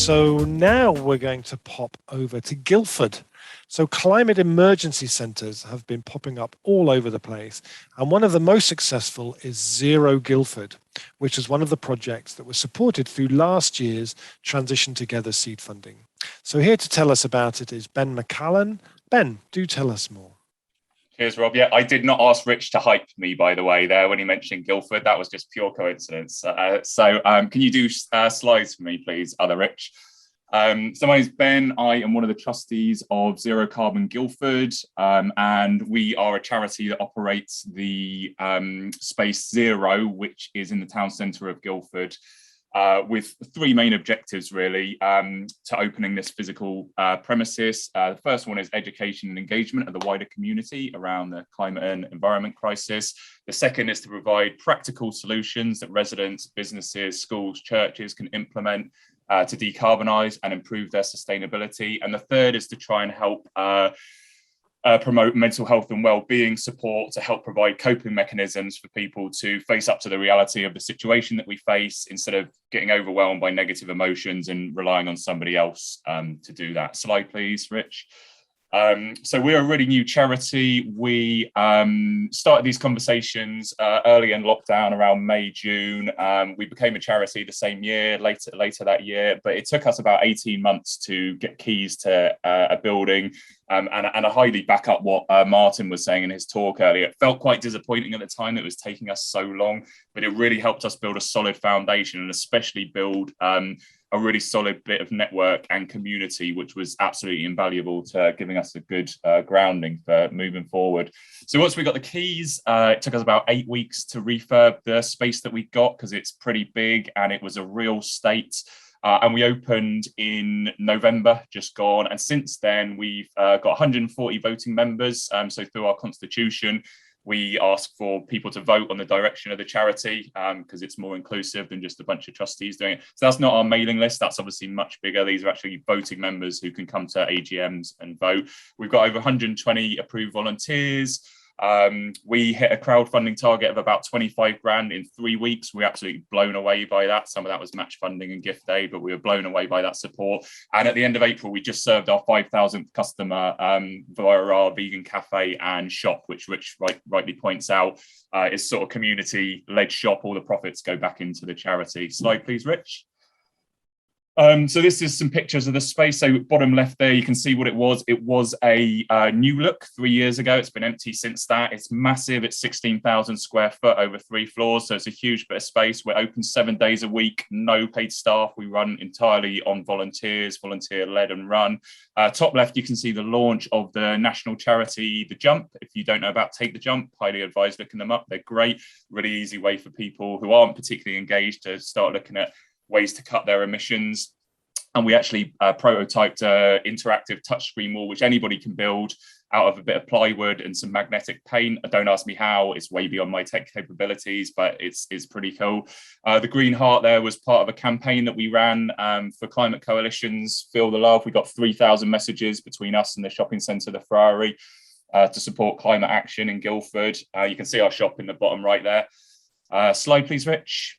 So now we're going to pop over to Guildford. So climate emergency centres have been popping up all over the place. And one of the most successful is Zero Guildford, which is one of the projects that was supported through last year's Transition Together seed funding. So here to tell us about it is Ben McCallan. Ben, do tell us more. Cheers, Rob. Yeah, I did not ask Rich to hype me, by the way, there when he mentioned Guildford. That was just pure coincidence. Can you do slides for me, please, other Rich? So my name's Ben. I am one of the trustees of Zero Carbon Guildford, and we are a charity that operates the Space Zero, which is in the town centre of Guildford. With three main objectives, really, to opening this physical premises. The first one is education and engagement of the wider community around the climate and environment crisis. The second is to provide practical solutions that residents, businesses, schools, churches can implement to decarbonise and improve their sustainability. And the third is to try and help promote mental health and well-being support to help provide coping mechanisms for people to face up to the reality of the situation that we face instead of getting overwhelmed by negative emotions and relying on somebody else to do that. Slide, please, Rich. So we're a really new charity. We started these conversations early in lockdown around May, June. We became a charity the same year, later that year, but it took us about 18 months to get keys to a building. And I highly back up what Martin was saying in his talk earlier. It felt quite disappointing at the time that it was taking us so long, but it really helped us build a solid foundation and especially build a really solid bit of network and community, which was absolutely invaluable to giving us a good grounding for moving forward. So once we got the keys, it took us about 8 weeks to refurb the space that we got because it's pretty big and it was a real state. And we opened in November, just gone. And since then, we've got 140 voting members. So through our constitution, we ask for people to vote on the direction of the charity because it's more inclusive than just a bunch of trustees doing it. So that's not our mailing list. That's obviously much bigger. These are actually voting members who can come to AGMs and vote. We've got over 120 approved volunteers. We hit a crowdfunding target of about 25 grand in 3 weeks. We're absolutely blown away by that. Some of that was match funding and gift aid, but we were blown away by that support. And at the end of April, we just served our 5,000th customer via our vegan cafe and shop, which Rich rightly points out is sort of community-led shop. All the profits go back into the charity. Slide, please, Rich. So this is some pictures of the space. So bottom left there, you can see what it was. It was a new look 3 years ago. It's been empty since that. It's massive. It's 16,000 square foot over 3 floors. So it's a huge bit of space. We're open 7 days a week, no paid staff. We run entirely on volunteers, volunteer led and run. Top left, you can see the launch of the national charity, The Jump. If you don't know about Take the Jump, highly advise looking them up. They're great, really easy way for people who aren't particularly engaged to start looking at ways to cut their emissions. And we actually prototyped an interactive touchscreen wall, which anybody can build out of a bit of plywood and some magnetic paint. Don't ask me how, it's way beyond my tech capabilities, but it's pretty cool. The green heart there was part of a campaign that we ran for Climate Coalition's Feel the Love. We got 3,000 messages between us and the shopping centre, the Ferrari, to support climate action in Guildford. You can see our shop in the bottom right there. Slide, please, Rich.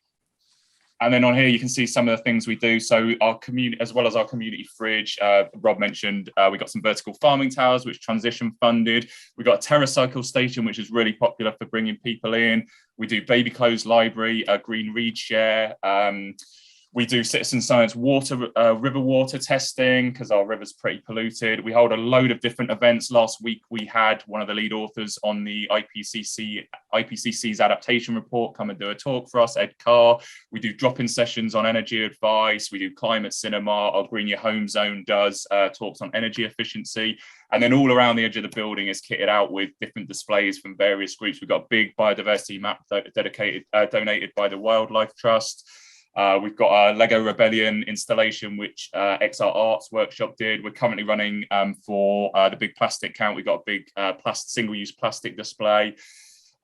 And then on here, you can see some of the things we do. So our community, as well as our community fridge, Rob mentioned, we got some vertical farming towers, which transition funded. We got a TerraCycle station, which is really popular for bringing people in. We do baby clothes library, a green read share. We do citizen science river water testing because our river's pretty polluted. We hold a load of different events. Last week, we had one of the lead authors on the IPCC's adaptation report come and do a talk for us, Ed Carr. We do drop-in sessions on energy advice. We do climate cinema. Our Green Your Home Zone does talks on energy efficiency. And then all around the edge of the building is kitted out with different displays from various groups. We've got a big biodiversity map donated by the Wildlife Trust. We've got a Lego Rebellion installation, which XR Arts Workshop did. We're currently running for the big plastic count. We've got a big single-use plastic display.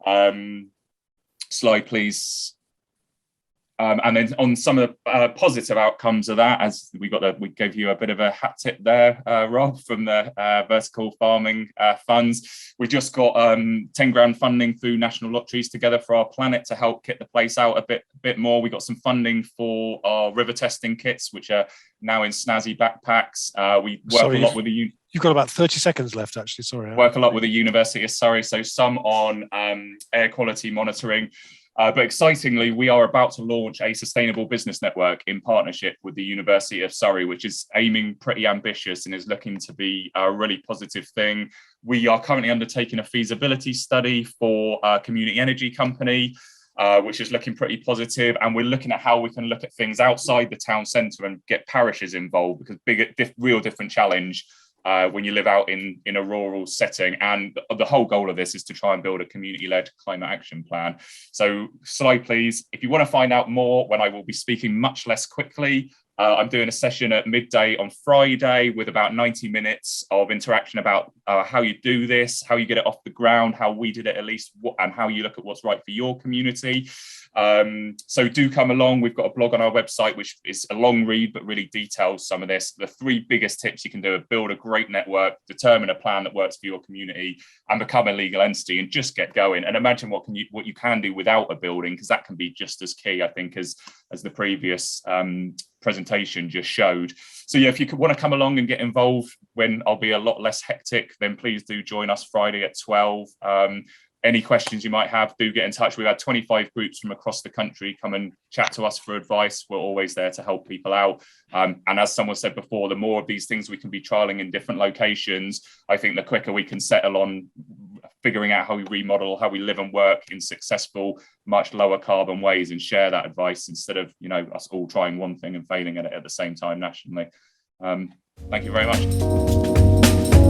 Slide, please. And then on some of the positive outcomes of that, as we gave you a bit of a hat tip there, Rob, from the vertical farming funds. We just got 10 grand funding through national lotteries together for our planet to help kit the place out a bit more. We got some funding for our river testing kits, which are now in snazzy backpacks. We work a lot with the You've got about 30 seconds left, actually. Sorry. Work a lot with the University of Surrey, so some on air quality monitoring. But excitingly, we are about to launch a sustainable business network in partnership with the University of Surrey, which is aiming pretty ambitious and is looking to be a really positive thing. We are currently undertaking a feasibility study for a community energy company, which is looking pretty positive. And we're looking at how we can look at things outside the town centre and get parishes involved, because real different challenge when you live out in a rural setting. And the whole goal of this is to try and build a community-led climate action plan. So slide, please. If you want to find out more, when I will be speaking much less quickly, I'm doing a session at midday on Friday with about 90 minutes of interaction about how you do this, how you get it off the ground, how we did it at least, and how you look at what's right for your community. So do come along. We've got a blog on our website, which is a long read, but really details some of this. The 3 biggest tips you can do are build a great network, determine a plan that works for your community, and become a legal entity and just get going. And imagine what you can do without a building, because that can be just as key, I think, as the previous presentation just showed. So yeah, if you want to come along and get involved when I'll be a lot less hectic, then please do join us Friday at 12. Any questions you might have, do get in touch. We've had 25 groups from across the country come and chat to us for advice. We're always there to help people out. And as someone said before, the more of these things we can be trialing in different locations, I think the quicker we can settle on figuring out how we remodel, how we live and work in successful, much lower carbon ways, and share that advice instead of, us all trying one thing and failing at it at the same time nationally. Thank you very much.